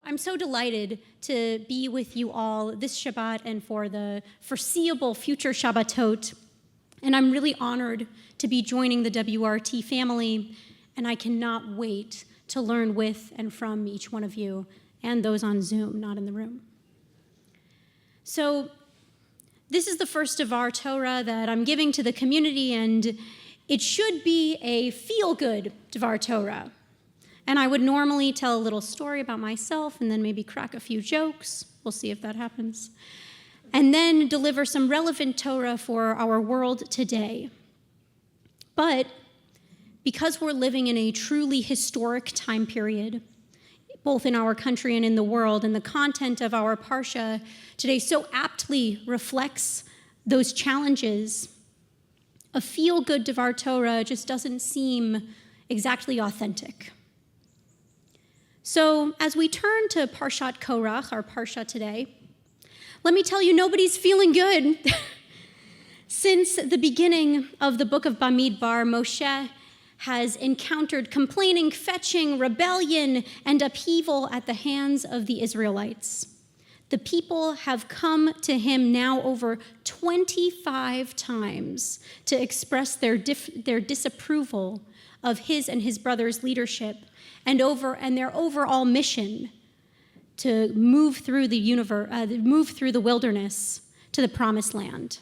I'm so delighted to be with you all this Shabbat and for the foreseeable future Shabbatot. And I'm really honored to be joining the WRT family, and I cannot wait to learn with and from each one of you and those on Zoom, not in the room. So this is the first of our Torah that I'm giving to the community, and it should be a feel-good Dvar Torah. And I would normally tell a little story about myself and then maybe crack a few jokes. We'll see if that happens. And then deliver some relevant Torah for our world today. But because we're living in a truly historic time period, both in our country and in the world, and the content of our Parsha today so aptly reflects those challenges, a feel-good Dvar Torah just doesn't seem exactly authentic. So as we turn to Parshat Korach, our Parsha today, let me tell you, nobody's feeling good. Since the beginning of the book of Bamidbar, Moshe has encountered complaining, fetching, rebellion, and upheaval at the hands of the Israelites. The people have come to him now over 25 times to express their disapproval of his and his brothers' leadership and their overall mission to move through the wilderness to the promised land.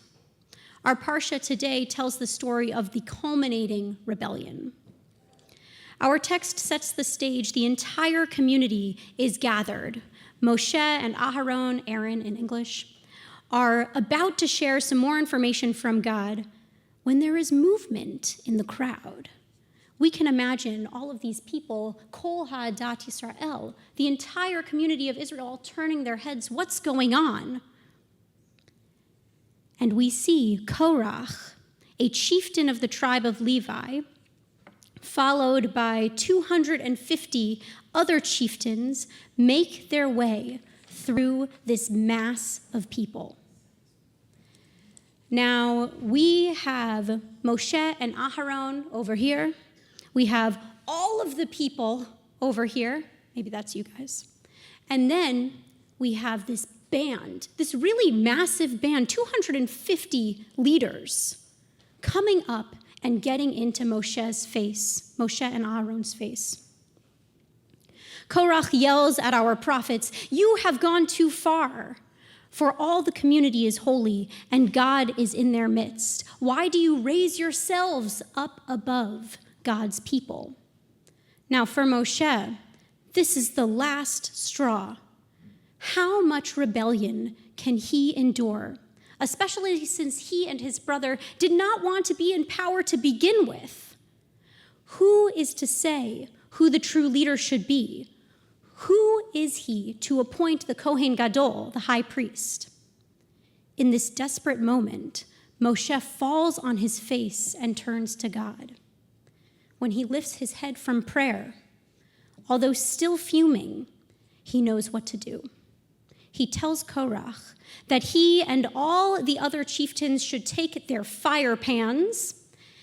Our Parsha today tells the story of the culminating rebellion. Our text sets the stage. The entire community is gathered. Moshe and Aharon, Aaron in English, are about to share some more information from God when there is movement in the crowd. We can imagine all of these people, Kol Ha'adat Yisrael, the entire community of Israel turning their heads, what's going on? And we see Korach, a chieftain of the tribe of Levi, followed by 250 other chieftains, make their way through this mass of people. Now, we have Moshe and Aharon over here. We have all of the people over here. Maybe that's you guys. And then we have this band, this really massive band, 250 leaders coming up and getting into Moshe's face, Moshe and Aaron's face. Korach yells at our prophets, "You have gone too far, for all the community is holy and God is in their midst. Why do you raise yourselves up above God's people?" Now for Moshe, this is the last straw. How much rebellion can he endure, especially since he and his brother did not want to be in power to begin with? Who is to say who the true leader should be? Who is he to appoint the Kohen Gadol, the high priest? In this desperate moment, Moshe falls on his face and turns to God. When he lifts his head from prayer, although still fuming, he knows what to do. He tells Korach that he and all the other chieftains should take their fire pans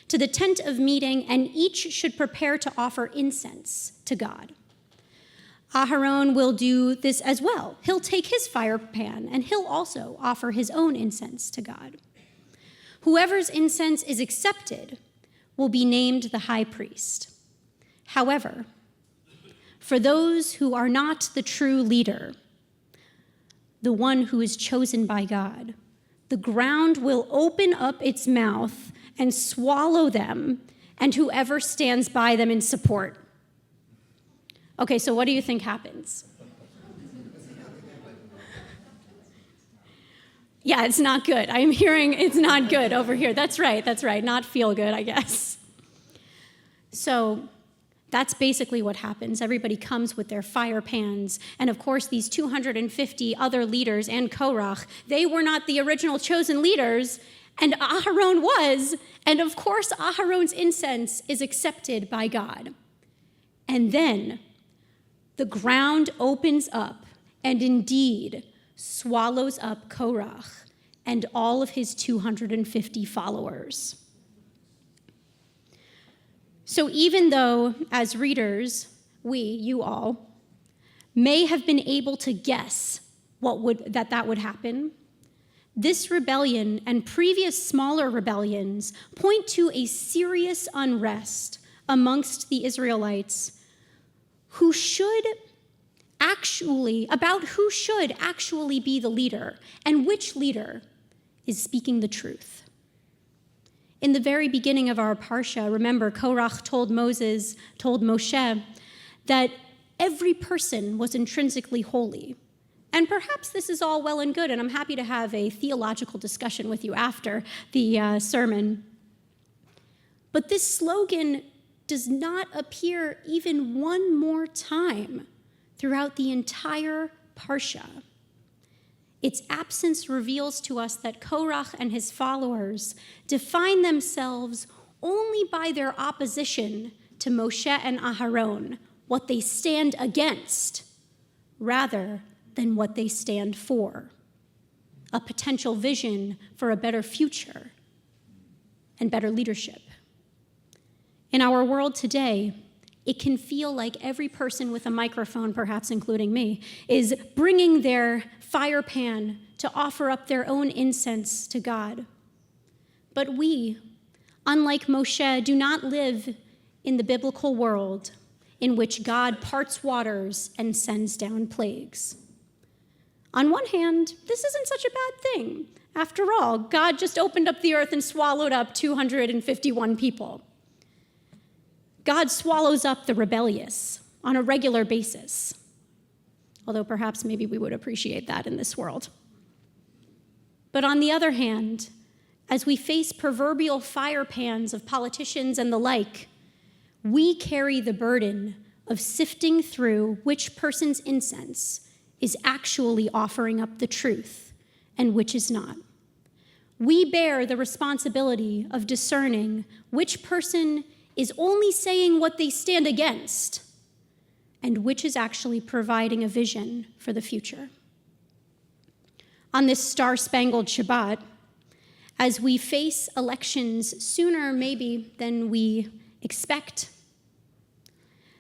to the tent of meeting, and each should prepare to offer incense to God. Aharon will do this as well. He'll take his fire pan, and he'll also offer his own incense to God. Whoever's incense is accepted will be named the high priest. However, for those who are not the true leader, the one who is chosen by God, the ground will open up its mouth and swallow them and whoever stands by them in support. Okay, so what do you think happens? Yeah, it's not good. I'm hearing it's not good over here. That's right. Not feel good, I guess. So that's basically what happens. Everybody comes with their fire pans. And of course, these 250 other leaders and Korach, they were not the original chosen leaders, and Aharon was. And of course, Aharon's incense is accepted by God. And then the ground opens up and indeed swallows up Korach and all of his 250 followers. So even though, as readers, you all, may have been able to guess that would happen, this rebellion and previous smaller rebellions point to a serious unrest amongst the Israelites who should actually be the leader and which leader is speaking the truth. In the very beginning of our Parsha, remember, Korach told Moshe that every person was intrinsically holy. And perhaps this is all well and good, and I'm happy to have a theological discussion with you after the sermon. But this slogan does not appear even one more time throughout the entire Parsha. Its absence reveals to us that Korach and his followers define themselves only by their opposition to Moshe and Aharon, what they stand against, rather than what they stand for, a potential vision for a better future and better leadership. In our world today, it can feel like every person with a microphone, perhaps including me, is bringing their fire pan to offer up their own incense to God. But we, unlike Moshe, do not live in the biblical world in which God parts waters and sends down plagues. On one hand, this isn't such a bad thing. After all, God just opened up the earth and swallowed up 251 people. God swallows up the rebellious on a regular basis, although perhaps maybe we would appreciate that in this world. But on the other hand, as we face proverbial fire pans of politicians and the like, we carry the burden of sifting through which person's incense is actually offering up the truth and which is not. We bear the responsibility of discerning which person is only saying what they stand against and which is actually providing a vision for the future. On this star-spangled Shabbat, as we face elections sooner maybe than we expect,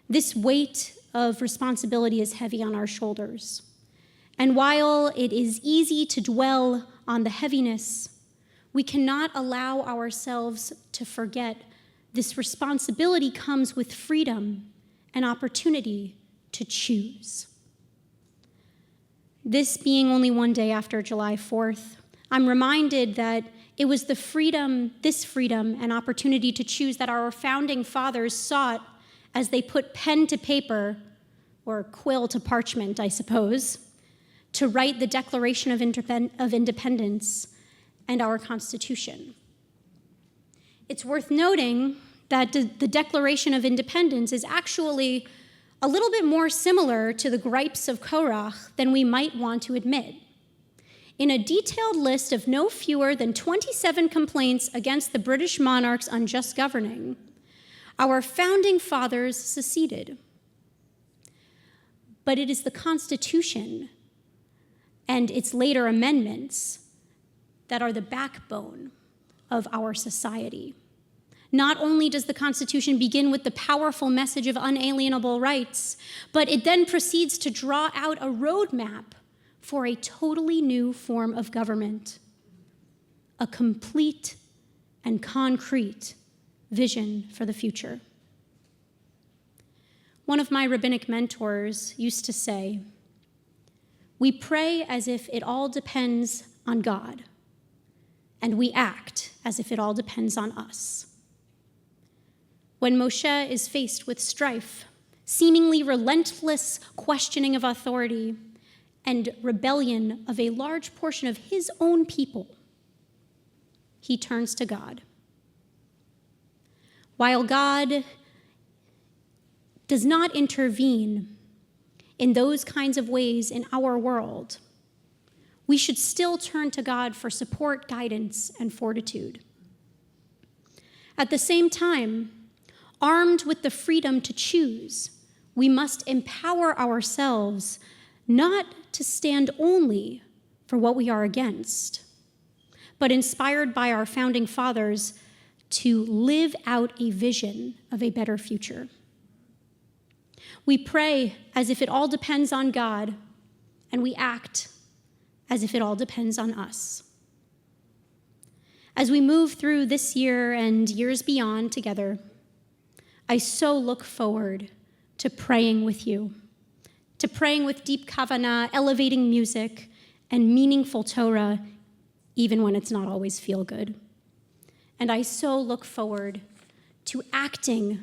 this weight of responsibility is heavy on our shoulders. And while it is easy to dwell on the heaviness, we cannot allow ourselves to forget this responsibility comes with freedom and opportunity to choose. This being only one day after July 4th, I'm reminded that it was this freedom and opportunity to choose that our founding fathers sought as they put pen to paper, or quill to parchment, I suppose, to write the Declaration of Independence and our Constitution. It's worth noting that the Declaration of Independence is actually a little bit more similar to the gripes of Korach than we might want to admit. In a detailed list of no fewer than 27 complaints against the British monarch's unjust governing, our founding fathers seceded. But it is the Constitution and its later amendments that are the backbone of our society. Not only does the Constitution begin with the powerful message of unalienable rights, but it then proceeds to draw out a roadmap for a totally new form of government, a complete and concrete vision for the future. One of my rabbinic mentors used to say, "We pray as if it all depends on God, and we act as if it all depends on us." When Moshe is faced with strife, seemingly relentless questioning of authority, and rebellion of a large portion of his own people, he turns to God. While God does not intervene in those kinds of ways in our world, we should still turn to God for support, guidance, and fortitude. At the same time, armed with the freedom to choose, we must empower ourselves not to stand only for what we are against, but inspired by our founding fathers to live out a vision of a better future. We pray as if it all depends on God, and we act as if it all depends on us. As we move through this year and years beyond together, I so look forward to praying with you, to praying with deep kavanah, elevating music, and meaningful Torah, even when it's not always feel good. And I so look forward to acting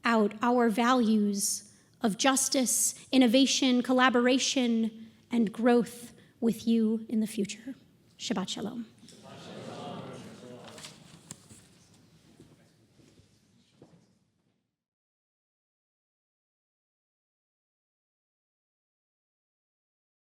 out our values of justice, innovation, collaboration, and growth with you in the future. Shabbat Shalom.